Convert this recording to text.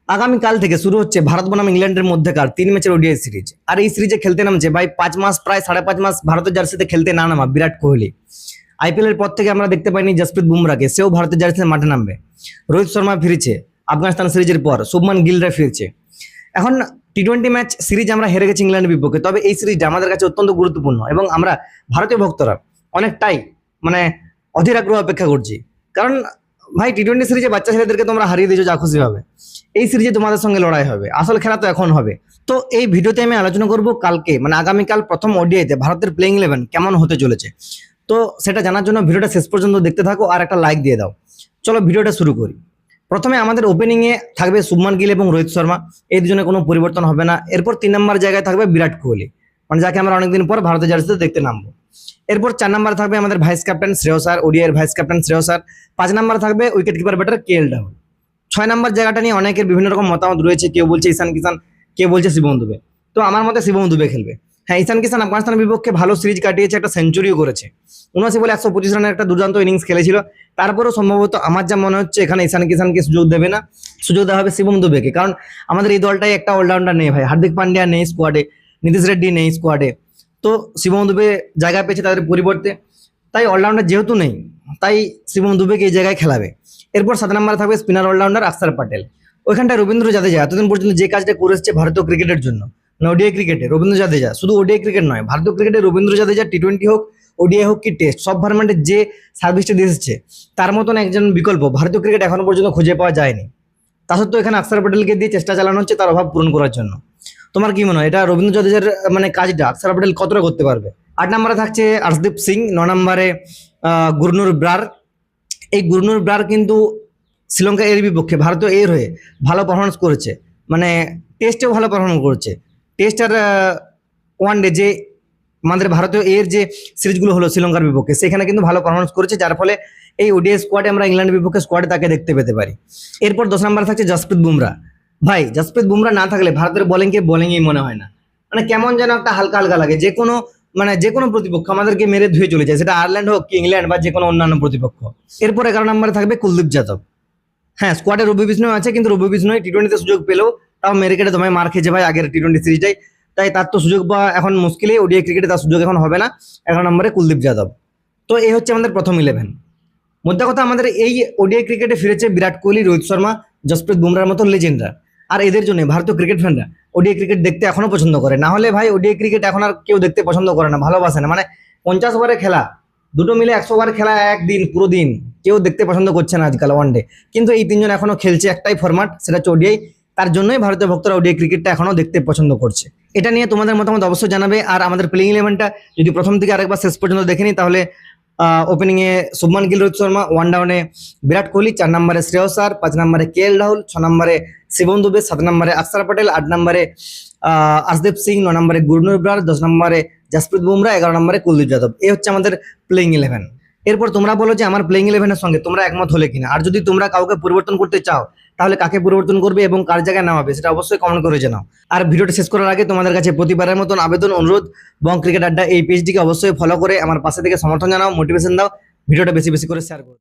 আগামীকাল থেকে শুরু হচ্ছে ভারত বনাম ইংল্যান্ডের মধ্যেকার 3 ম্যাচের ওডিআই সিরিজ। আর এই সিরিজে খেলতে নামছে ভাই 5 মাস, প্রায় 5.5 মাস ভারতের জার্সিতে খেলতে না নামা বিরাট কোহলি। আইপিএল এর পর থেকে আমরা দেখতে পাইনি জসপ্রীত বুমরাকে, সেও ভারতের জার্সিতে মাঠে নামবে। রোহিত শর্মা ফিরেছে আফগানিস্তান সিরিজের পর, শুভমান গিলরা ফিরছে। এখন টি-20 ম্যাচ সিরিজ আমরা হেরে গেছি ইংল্যান্ডের বিপক্ষে, তবে এই সিরিজটা আমাদের কাছে অত্যন্ত গুরুত্বপূর্ণ এবং আমরা ভারতীয় ভক্তরা অনেকটাই অধীর আগ্রহ অপেক্ষা করছি। কারণ ভাই টি-20 সিরিজে বাচ্চা ছেলেদেরকে তোমরা হারিয়ে দিয়েছো যা খুশি হবে, এই সিরিজে তোমাদের সঙ্গে লড়াই হবে, আসল খেলা তো এখন হবে। তো এই ভিডিওতে আমি আলোচনা করব কালকে আগামীকাল প্রথম ওডিআইতে ভারতের প্লেইং 11 কেমন হতে চলেছে। তো সেটা জানার জন্য ভিডিওটা শেষ পর্যন্ত দেখতে থাকো আর একটা লাইক দিয়ে দাও। চলো ভিডিওটা শুরু করি। প্রথমে আমাদের ওপেনিং এ থাকবে শুভমান গিল এবং রোহিত শর্মা, এই দুজনে কোনো পরিবর্তন হবে না। এরপর 3 নম্বর জায়গায় থাকবে বিরাট কোহলি, যাকে আমরা অনেকদিন পর ভারতের জার্সিতে দেখতে নামবো। এরপর 4 নম্বরে থাকবে আমাদের ভাইস ক্যাপ্টেন শ্রেয়স আয়ার, ওডিআই এর ভাইস ক্যাপ্টেন শ্রেয়স আয়ার। 5 নম্বরে থাকবে wicket keeper batter KL Rahul. 6 নম্বর জায়গাটা নিয়ে অনেকের বিভিন্ন রকম মতামত রয়েছে, কেউ বলছে ঈশান কিষান, কেউ বলছে শিবম দুবে। তো আমার মতে শিবম দুবে খেলবে। হ্যাঁ, ঈশান কিষান আফগানিস্তানের বিপক্ষে ভালো সিরিজ কাটিয়েছে, একটা সেঞ্চুরিও করেছে, 79 বলে 125 রানের একটা দুর্দান্ত ইনিংস খেলেছিল। তারপরেও সম্ভবত আমার যা মনে হচ্ছে এখানে ঈশান কিষানকে সুযোগ দেবে না, সুযোগ দেওয়া হবে শিবম দুবেকে। কারণ আমাদের এই দলটাই একটা অলরাউন্ডার নেই ভাই, হার্দিক পান্ডিয়া নেই স্কোয়াডে, নীতিশ রেড্ডি নেই স্কোয়াডে, তো শিবম দুবে জায়গা পেয়েছে তাদের পরিবর্তে। তাই অলরাউন্ডার যেহেতু নেই, তাই শিবম দুবেকে এই জায়গায় খেলাবে। এরপর 7 নম্বরে থাকবে স্পিনার অলরাউন্ডার অক্ষর প্যাটেল। ওইখানটায় রবীন্দ্র জাদেজা এতদিন পর্যন্ত যে কাজটা করে এসেছে ভারতীয় ক্রিকেটের জন্য, ওডিআই ক্রিকেটে রবীন্দ্র জাদেজা, শুধু ওডিআই ক্রিকেট নয়, ভারতীয় ক্রিকেটে রবীন্দ্র জাদেজা টি-20 হোক, ওডিআই হোক কি টেস্ট, সব ফরম্যাটে যে সার্ভিসটা দিয়ে এসেছে তার মতন একজন বিকল্প ভারতীয় ক্রিকেট এখনো পর্যন্ত খুঁজে পাওয়া যায়নি। তা সত্ত্বেও এখানে অক্ষর প্যাটেলকে দিয়ে চেষ্টা চালানো হচ্ছে তার অভাব পূরণ করার জন্য। তোমার কি মনে হয় এটা রবীন্দ্র জাদেজার কাজটা অক্ষর প্যাটেল কতটা করতে পারবে? 8 নম্বরে থাকছে আর্শদীপ সিং, 9 নম্বরে গুরনুর ব্রার। এই গুরনুর ব্রার কিন্তু শ্রীলঙ্কা এর বিপক্ষে ভারতীয় এর হয়ে ভালো পারফরমেন্স করেছে, টেস্টেও ভালো পারফরমেন্স করেছে। টেস্ট আর ওয়ানডে যে আমাদের ভারতীয় এর যে সিরিজগুলো হলো শ্রীলঙ্কার বিপক্ষে, সেখানে কিন্তু ভালো পারফরমেন্স করেছে, যার ফলে এই ওডিআই স্কোয়াডে আমরা ইংল্যান্ডের বিপক্ষে স্কোয়াডে তাকে দেখতে পেতে পারি। এরপর 10 নম্বরে থাকছে জসপ্রীত বুমরা। ভাই জসপ্রীত বুমরা না থাকলে ভারতের বোলিংই মনে হয় না, কেমন যেন একটা হালকা হালকা লাগে। যে কোনো প্রতিপক্ষ আমাদেরকে মেরে ধুয়ে চলে যায়, সেটা আয়ারল্যান্ড হোক কি ইংল্যান্ড বা যে কোনো অন্যান্য প্রতিপক্ষ। এরপর 11 নম্বরে থাকবে কুলদীপ যাদব। হ্যাঁ, স্কোয়াডে রবি বিষ্ণু আছে, কিন্তু রবি বিষ্ণু টি-20তে সুযোগ পেলেও তাও মেরে কেটে তোমায় মার খেয়েছে ভাই আগের টি-20 সিরিজটাই, তাই তার তো সুযোগ পাওয়া এখন মুশকিলই, ওডিআই ক্রিকেটে তার সুযোগ এখন হবে না। 11 নম্বরে কুলদীপ যাদব। তো এই হচ্ছে আমাদের প্রথম 11। মোদ্দা কথা আমাদের এই ওডিআই ক্রিকেটে ফিরেছে বিরাট কোহলি, রোহিত শর্মা, জসপ্রীত বুমরার মতো লেজেন্ডরা। আর এদের জন্য ভারতীয় ক্রিকেট ফ্যানরা ওডিআই ক্রিকেট দেখতে এখনো পছন্দ করে। না হলে ভাই ওডিআই ক্রিকেট এখন আর কেউ দেখতে পছন্দ করে না, ভালোবাসে না। 50 ওভারে খেলা, দুটো মিলে 100 ওভার খেলা একদিন পুরো দিন কেউ দেখতে পছন্দ করছে না আজকাল ওয়ানডে। কিন্তু এই 3 জন এখনো খেলছে একটাই ফরম্যাট, সেটা হচ্ছে ওডিআই। তার জন্যই ভারতীয় ভক্তরা ওডিআই ক্রিকেটটা এখনো দেখতে পছন্দ করছে। এটা নিয়ে তোমাদের মতামত অবশ্যই জানাবে। আর আমাদের প্লেইং 11টা যদি প্রথম থেকে আরেকবার শেষ পর্যন্ত দেখেনি, তাহলে ওপেনিং এ শুভমান গিল, রোহিত শর্মা, 1 ডাউনে বিরাট কোহলি, 4 নম্বরে শ্রেয়স আয়ার, 5 নম্বরে কেএল রাহুল, 6 নম্বরে শিবম দুবে, 7 নম্বরে অক্ষর প্যাটেল, 8 নম্বরে আর্শদীপ সিং, 9 নম্বরে গুরনুর ব্রার, 10 নম্বরে জসপ্রীত বুমরা, 11 নম্বরে কুলদীপ যাদব। এই হচ্ছে আমাদের প্লেইং 11। এরপর তোমরা বলো যে আমার প্লেইং 11-এর সঙ্গে তোমরা একমত হলে কিনা। আর যদি তোমরা কাউকে পরিবর্তন করতে চাও তাহলে কাকে পরিবর্তন করবে এবং কার জায়গায় নামাবে সেটা অবশ্যই কমেন্ট করে জানাও। আর ভিডিওটা শেষ করার আগে তোমাদের কাছে প্রতিবারের মতন আবেদন, অনুরোধ, বং ক্রিকেট আড্ডা এই পেজটিকে অবশ্যই ফলো করে আমার পাশে থেকে সমর্থন জানাও, মোটিভেশন দাও, ভিডিওটা বেশি বেশি করে শেয়ার করো।